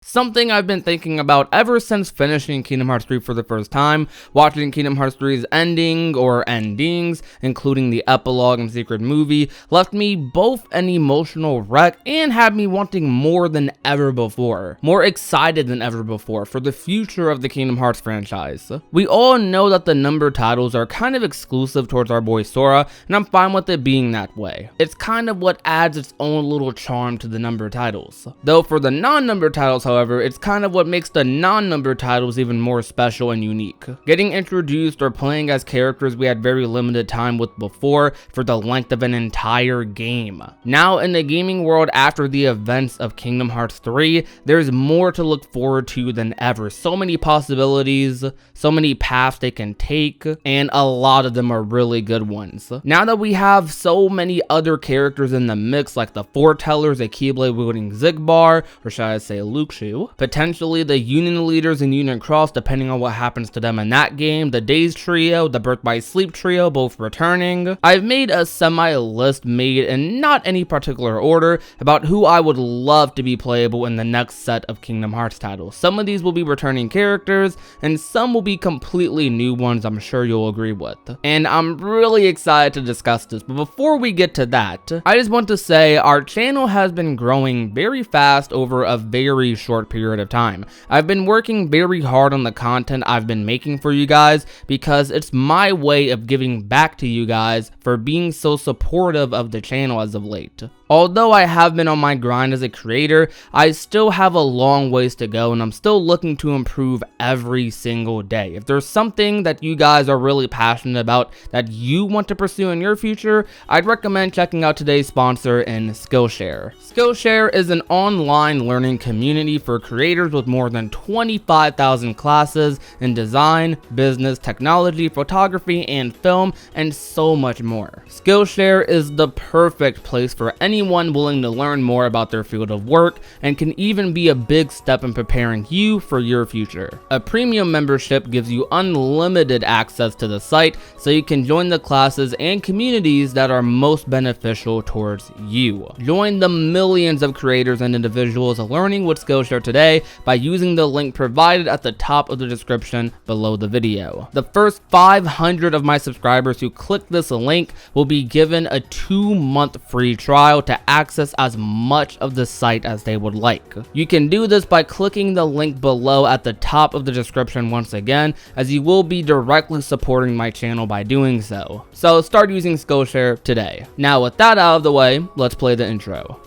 Something I've been thinking about ever since finishing Kingdom Hearts 3 for the first time, watching Kingdom Hearts 3's ending or endings, including the epilogue and secret movie, left me both an emotional wreck and had me wanting more than ever before, more excited than ever before for the future of the Kingdom Hearts franchise. We all know that the numbered titles are kind of exclusive towards our boy Sora, and I'm fine with it being that way. It's kind of what adds its own little charm to the numbered titles. Though for the non-numbered titles, however, it's kind of what makes the non-numbered titles even more special and unique. Getting introduced or playing as characters we had very limited time with before for the length of an entire game. Now in the gaming world after the events of Kingdom Hearts 3, there's more to look forward to than ever. So many possibilities, so many paths they can take, and a lot of them are really good ones. Now that we have so many other characters in the mix, like the Foretellers, a Keyblade wielding Zigbar, or should I say Luxu, potentially the Union Leaders and Union Cross depending on what happens to them in that game, the Dayz Trio, the Birth by Sleep Trio both returning, I've made a semi-list made in not any particular order about who I would love to be playable in the next set of Kingdom Hearts titles. Some of these will be returning characters, and some will be completely new ones I'm sure you'll agree with. And I'm really excited to discuss this, but before we get to that, I just want to say our channel has been growing very fast over a very short period of time. I've been working very hard on the content I've been making for you guys because it's my way of giving back to you guys for being so supportive of the channel as of late. Although I have been on my grind as a creator, I still have a long ways to go and I'm still looking to improve every single day. If there's something that you guys are really passionate about that you want to pursue in your future, I'd recommend checking out today's sponsor in Skillshare. Skillshare is an online learning community for creators with more than 25,000 classes in design, business, technology, photography, and film, and so much more. Skillshare is the perfect place for anyone willing to learn more about their field of work and can even be a big step in preparing you for your future. A premium membership gives you unlimited access to the site so you can join the classes and communities that are most beneficial towards you. Join the millions of creators and individuals learning with Skillshare today by using the link provided at the top of the description below the video. The first 500 of my subscribers who click this link will be given a 2-month free trial to access as much of the site as they would like. You can do this by clicking the link below at the top of the description once again, as you will be directly supporting my channel by doing so. So start using Skillshare today. Now with that out of the way, let's play the intro.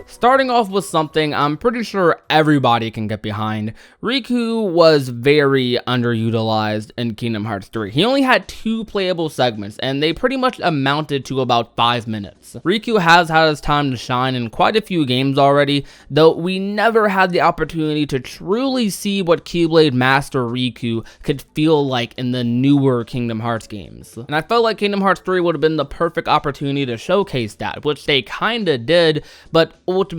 Starting off with something I'm pretty sure everybody can get behind, Riku was very underutilized in Kingdom Hearts 3. He only had 2 playable segments, and they pretty much amounted to about 5 minutes. Riku has had his time to shine in quite a few games already, though we never had the opportunity to truly see what Keyblade Master Riku could feel like in the newer Kingdom Hearts games. And I felt like Kingdom Hearts 3 would have been the perfect opportunity to showcase that, which they kinda did, but ultimately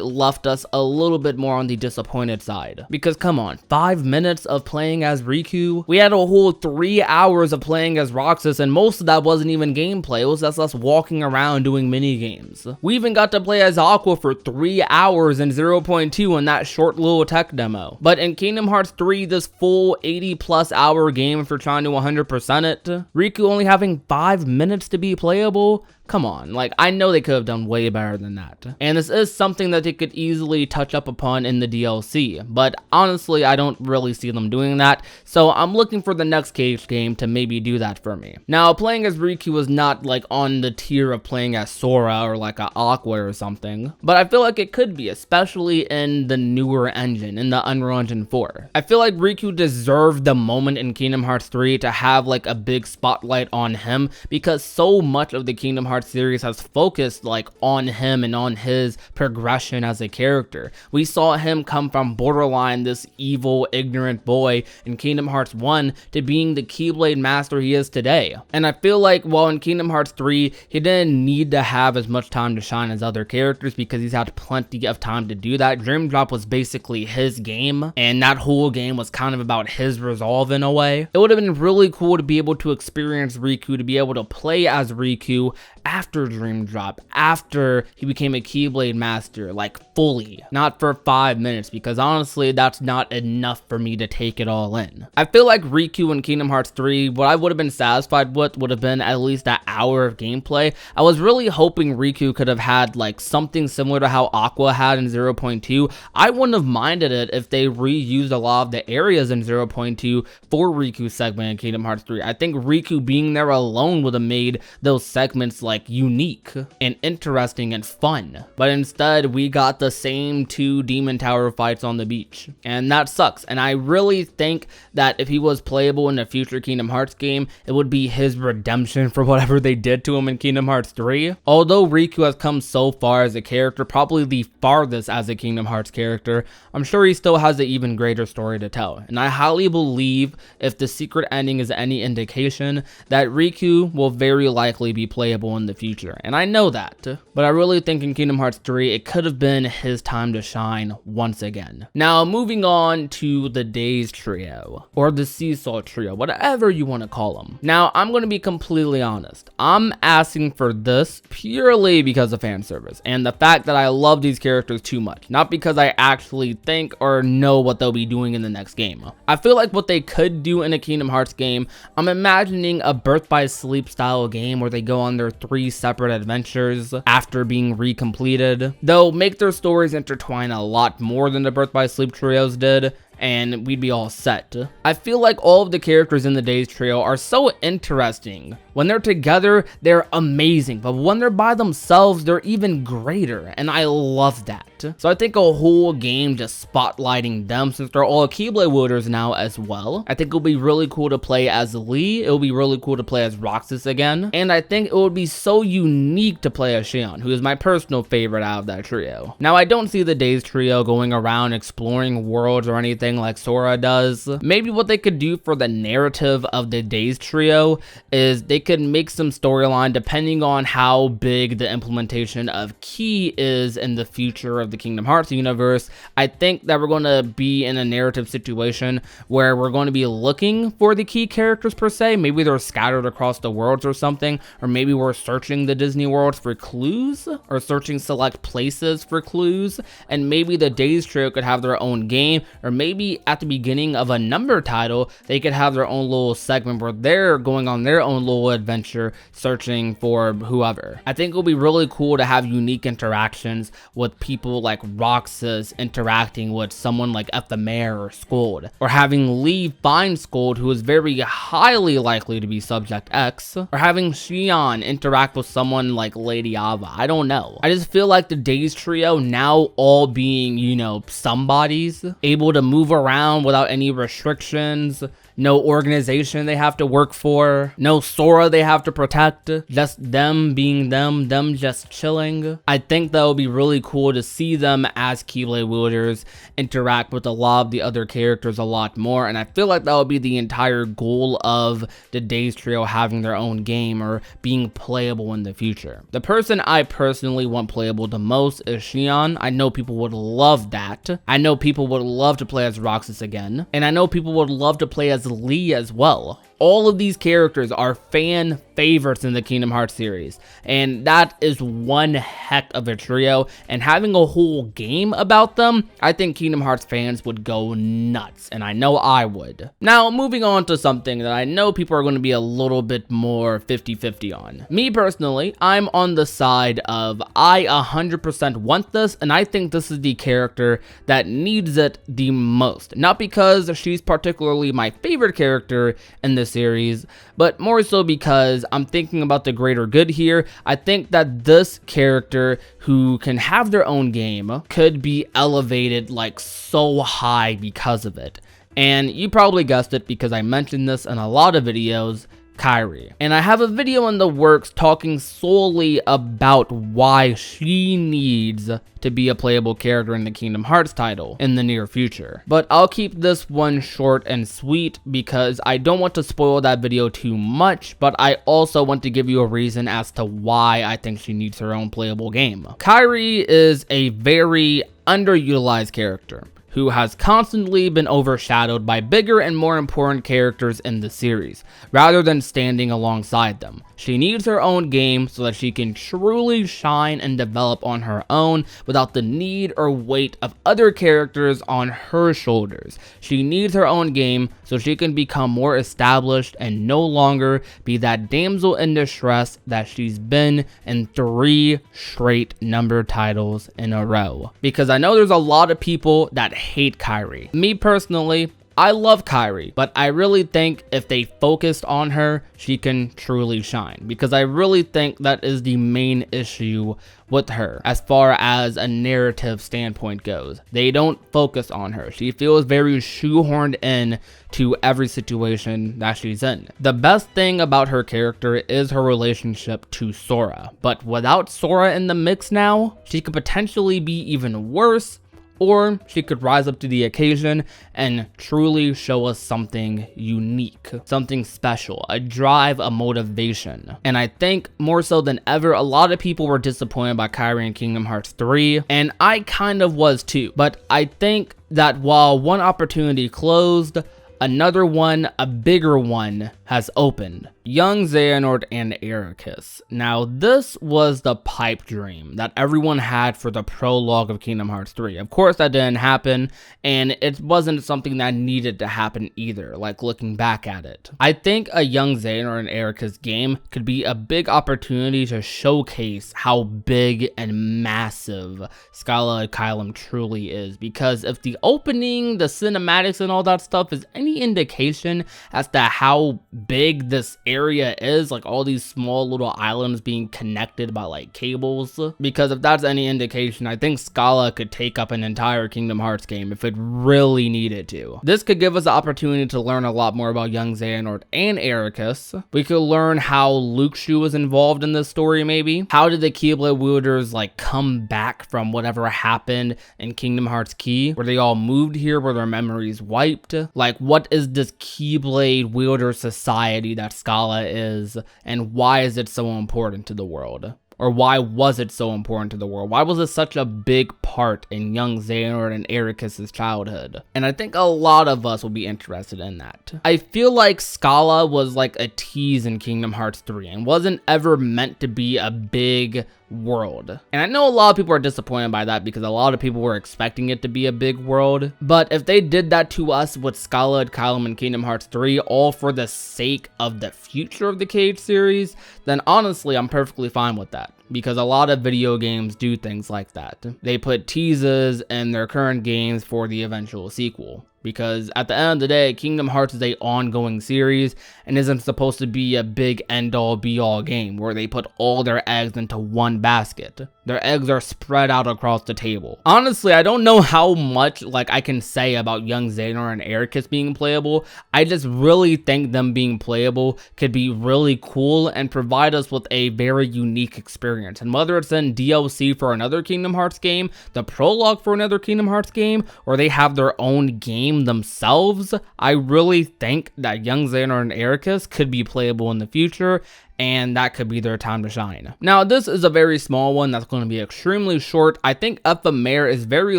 left us a little bit more on the disappointed side. Because come on, 5 minutes of playing as Riku? We had a whole 3 hours of playing as Roxas, and most of that wasn't even gameplay. It was just us walking around doing mini games. We even got to play as Aqua for 3 hours in 0.2 in that short little tech demo. But in Kingdom Hearts 3, this full 80+ hour game for trying to 100% it, Riku only having 5 minutes to be playable? Come on, like, I know they could have done way better than that. And this is something that they could easily touch up upon in the DLC, but honestly, I don't really see them doing that, so I'm looking for the next Cage game to maybe do that for me. Now, playing as Riku was not, like, on the tier of playing as Sora or, like, a Aqua or something, but I feel like it could be, especially in the newer engine, in the Unreal Engine 4. I feel like Riku deserved the moment in Kingdom Hearts 3 to have, like, a big spotlight on him, because so much of the Kingdom Hearts series has focused like on him and on his progression as a character. We saw him come from borderline this evil, ignorant boy in Kingdom Hearts 1 to being the Keyblade master he is today. And I feel like while in Kingdom Hearts 3, he didn't need to have as much time to shine as other characters because he's had plenty of time to do that. Dream Drop was basically his game, and that whole game was kind of about his resolve in a way. It would have been really cool to be able to experience Riku, to be able to play as Riku after Dream Drop, after he became a Keyblade Master, like fully, not for 5 minutes, because honestly, that's not enough for me to take it all in. I feel like Riku in Kingdom Hearts 3, what I would have been satisfied with would have been at least an hour of gameplay. I was really hoping Riku could have had like something similar to how Aqua had in 0.2. I wouldn't have minded it if they reused a lot of the areas in 0.2 for Riku's segment in Kingdom Hearts 3. I think Riku being there alone would have made those segments like unique and interesting and fun. But instead, we got the same 2 Demon Tower fights on the beach. And that sucks. And I really think that if he was playable in a future Kingdom Hearts game, it would be his redemption for whatever they did to him in Kingdom Hearts 3. Although Riku has come so far as a character, probably the farthest as a Kingdom Hearts character, I'm sure he still has an even greater story to tell. And I highly believe, if the secret ending is any indication, that Riku will very likely be playable in the future. And I know that, but I really think in Kingdom Hearts 3, it could have been his time to shine once again. Now, moving on to the Dayz Trio, or the Seesaw Trio, whatever you want to call them. Now, I'm going to be completely honest. I'm asking for this purely because of fan service and the fact that I love these characters too much, not because I actually think or know what they'll be doing in the next game. I feel like what they could do in a Kingdom Hearts game, I'm imagining a Birth by Sleep style game where they go on their 3 separate adventures after being recompleted. They'll make their stories intertwine a lot more than the Birth by Sleep trios did, and we'd be all set. I feel like all of the characters in the Dayz Trio are so interesting. When they're together, they're amazing, but when they're by themselves, they're even greater, and I love that. So I think a whole game just spotlighting them, since they're all Keyblade wielders now as well. I think it'll be really cool to play as Lee, it'll be really cool to play as Roxas again, and I think it would be so unique to play as Xion, who is my personal favorite out of that trio. Now, I don't see the Dayz Trio going around exploring worlds or anything like Sora does. Maybe what they could do for the narrative of the Dayz Trio is they could make some storyline depending on how big the implementation of Key is in the future of the Kingdom Hearts universe. I think that we're going to be in a narrative situation where we're going to be looking for the Key characters per se. Maybe they're scattered across the worlds or something, or maybe we're searching the Disney worlds for clues, or searching select places for clues, and maybe the Dayz Trio could have their own game, or maybe at the beginning of a number title, they could have their own little segment where they're going on their own little adventure searching for whoever. I think it would be really cool to have unique interactions with people like Roxas interacting with someone like Ephemer or Scold, or having Lee find Scold, who is very highly likely to be Subject X, or having Xion interact with someone like Lady Ava. I don't know. I just feel like the Dayz Trio now all being, you know, somebodies, able to move around without any restrictions, no organization they have to work for, no Sora they have to protect, just them being them just chilling. I think that would be really cool to see them as Keyblade wielders interact with a lot of the other characters a lot more, and I feel like that would be the entire goal of the Dayz Trio having their own game or being playable in the future. The person I personally want playable the most is Xion. I know people would love that. I know people would love to play as Roxas again, and I know people would love to play as Lee as well. All of these characters are fan favorites in the Kingdom Hearts series, and that is one heck of a trio, and having a whole game about them, I think Kingdom Hearts fans would go nuts, and I know I would. Now, moving on to something that I know people are going to be a little bit more 50-50 on. Me personally, I'm on the side of I 100% want this, and I think this is the character that needs it the most. Not because she's particularly my favorite character in the series, but more so because I'm thinking about the greater good here. I think that this character, who can have their own game, could be elevated like so high because of it. And you probably guessed it because I mentioned this in a lot of videos, Kyrie. And I have a video in the works talking solely about why she needs to be a playable character in the Kingdom Hearts title in the near future. But I'll keep this one short and sweet because I don't want to spoil that video too much, but I also want to give you a reason as to why I think she needs her own playable game. Kyrie is a very underutilized character who has constantly been overshadowed by bigger and more important characters in the series, rather than standing alongside them. She needs her own game so that she can truly shine and develop on her own without the need or weight of other characters on her shoulders. She needs her own game so she can become more established and no longer be that damsel in distress that she's been in 3 straight number titles in a row. Because I know there's a lot of people that hate Kyrie. Me personally, I love Kyrie, but I really think if they focused on her, she can truly shine. Because I really think that is the main issue with her as far as a narrative standpoint goes. They don't focus on her. She feels very shoehorned in to every situation that she's in. The best thing about her character is her relationship to Sora, but without Sora in the mix now, she could potentially be even worse, or she could rise up to the occasion and truly show us something unique, something special, a drive, a motivation. And I think more so than ever, a lot of people were disappointed by Kyrie in Kingdom Hearts 3, and I kind of was too. But I think that while one opportunity closed, another one, a bigger one, has opened. Young Xehanort and Ericus. Now, this was the pipe dream that everyone had for the prologue of Kingdom Hearts 3. Of course, that didn't happen, and it wasn't something that needed to happen either, like looking back at it. I think a Young Xehanort and Ericus game could be a big opportunity to showcase how big and massive Skyla Kylam truly is, because if the opening, the cinematics, and all that stuff is any indication as to how big this area is, like all these small little islands being connected by like cables, because if that's any indication, I think Scala could take up an entire Kingdom Hearts game if it really needed to. This could give us the opportunity to learn a lot more about Young Xehanort and Ericus. We could learn how Luke Shu was involved in this story maybe. How did the Keyblade wielders like come back from whatever happened in Kingdom Hearts Key? Were they all moved here? Were their memories wiped? Like, what is this Keyblade wielder society that Scala is, and why is it so important to the world? Or why was it so important to the world? Why was it such a big part in Young Xehanort and Ericus' childhood? And I think a lot of us will be interested in that. I feel like Scala was like a tease in Kingdom Hearts 3 and wasn't ever meant to be a big world. And I know a lot of people are disappointed by that because a lot of people were expecting it to be a big world. But if they did that to us with Skyla Kylam and Kingdom Hearts 3, all for the sake of the future of the Cage series, then honestly, I'm perfectly fine with that. Because a lot of video games do things like that. They put teases in their current games for the eventual sequel. Because at the end of the day, Kingdom Hearts is an ongoing series and isn't supposed to be a big end-all be-all game where they put all their eggs into one basket. Their eggs are spread out across the table. Honestly, I don't know how much like I can say about Young Xehanort and Ericus being playable. I just really think them being playable could be really cool and provide us with a very unique experience. And whether it's in DLC for another Kingdom Hearts game, the prologue for another Kingdom Hearts game, or they have their own game themselves, I really think that Young Xehanort and Ericus could be playable in the future, and that could be their time to shine. Now, this is a very small one that's going to be extremely short. I think Ephemer is very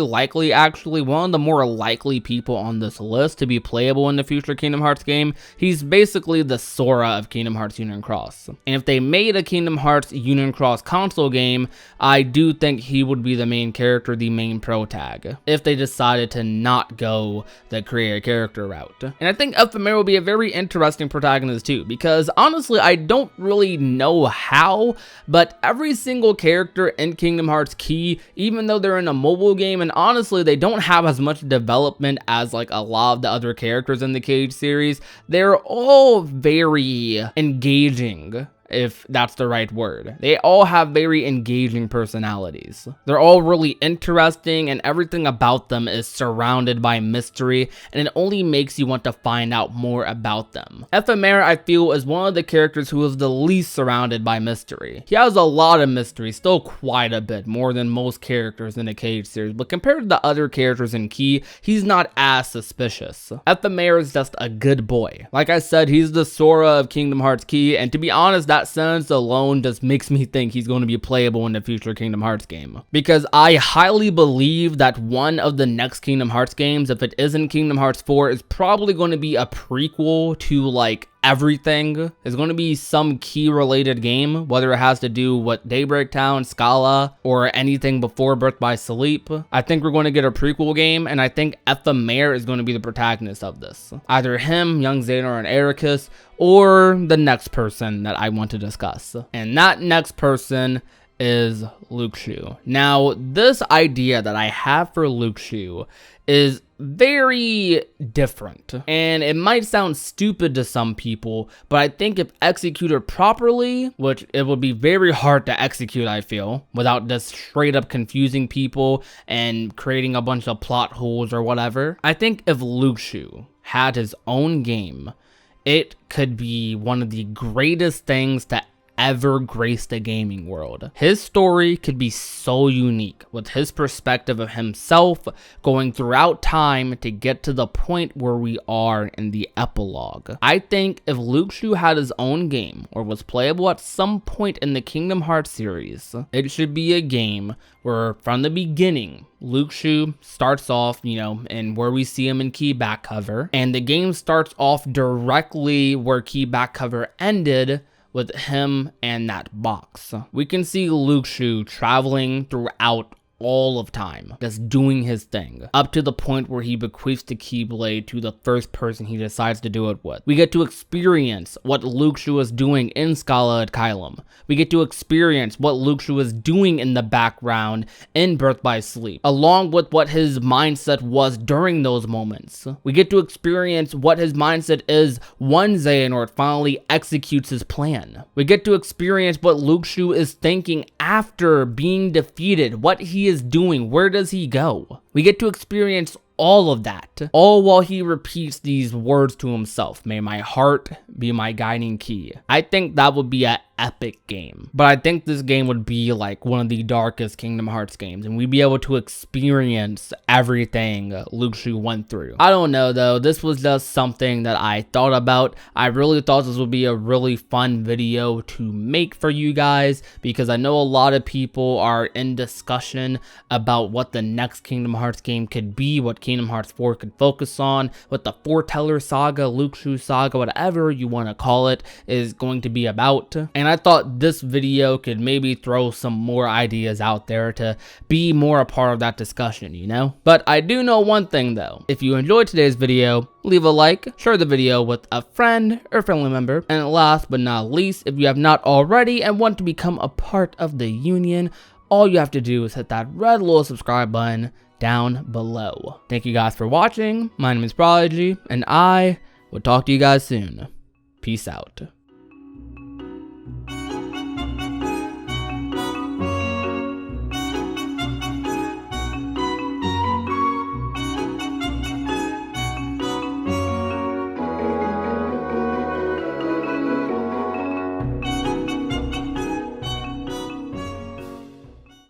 likely, actually, one of the more likely people on this list to be playable in the future Kingdom Hearts game. He's basically the Sora of Kingdom Hearts Union Cross. And if they made a Kingdom Hearts Union Cross console game, I do think he would be the main character, the main pro tag, if they decided to not go the create a character route. And I think Ephemer will be a very interesting protagonist too, because honestly, I don't really know how, but every single character in Kingdom Hearts Key, even though they're in a mobile game, and honestly they don't have as much development as like a lot of the other characters in the Cage series, they're all very engaging, if that's the right word. They all have very engaging personalities. They're all really interesting, and everything about them is surrounded by mystery, and it only makes you want to find out more about them. Ephemer, I feel, is one of the characters who is the least surrounded by mystery. He has a lot of mystery, still quite a bit, more than most characters in the Cage series, but compared to the other characters in Key, he's not as suspicious. Ephemer is just a good boy. Like I said, he's the Sora of Kingdom Hearts Key, and to be honest, that that sentence alone just makes me think he's going to be playable in the future Kingdom Hearts game. Because I highly believe that one of the next Kingdom Hearts games, if it isn't Kingdom Hearts 4, is probably going to be a prequel to like everything. It's going to be some key related game, whether it has to do with Daybreak Town, Scala, or anything before Birth by Sleep. I think we're going to get a prequel game, and I think Ephemer is going to be the protagonist of this. Either him, Young Xehanort and Ericus, or the next person that I want to discuss. And that next person is Luke Shu. Now, this idea that I have for Luke Shu is very different, and it might sound stupid to some people, but I think if executed properly, which it would be very hard to execute, I feel, without just straight up confusing people and creating a bunch of plot holes or whatever, I think if Luke Shu had his own game, it could be one of the greatest things to ever graced the gaming world. His story could be so unique, with his perspective of himself going throughout time to get to the point where we are in the epilogue. I think if Luke Shu had his own game, or was playable at some point in the Kingdom Hearts series, it should be a game where from the beginning, Luke Shu starts off, and where we see him in Key back cover, and the game starts off directly where Key back cover ended, with him and that box. We can see Luke Shu traveling throughout all of time, just doing his thing, up to the point where he bequeaths the Keyblade to the first person he decides to do it with. We get to experience what Luke Shu was doing in Scala at Kylum. We get to experience what Luke Shu was doing in the background in Birth by Sleep, along with what his mindset was during those moments. We get to experience what his mindset is when Xehanort finally executes his plan. We get to experience what Luke Shu is thinking after being defeated, what he is doing, where does he go? We get to experience all of that, all while he repeats these words to himself: may my heart be my guiding key. I think that would be an epic game, but I think this game would be like one of the darkest Kingdom Hearts games, and we'd be able to experience everything Luke Shu went through. I don't know though, this was just something that I thought about. I really thought this would be a really fun video to make for you guys, because I know a lot of people are in discussion about what the next Kingdom Hearts game could be, what Kingdom Hearts 4 could focus on, what the Foreteller Saga, Luke Shu Saga, whatever you want to call it, is going to be about. And I thought this video could maybe throw some more ideas out there to be more a part of that discussion, But I do know one thing though: if you enjoyed today's video, leave a like, share the video with a friend or family member, and last but not least, if you have not already and want to become a part of the union, all you have to do is hit that red little subscribe button down below. Thank you guys for watching. My name is Prodigy, and I will talk to you guys soon. Peace out.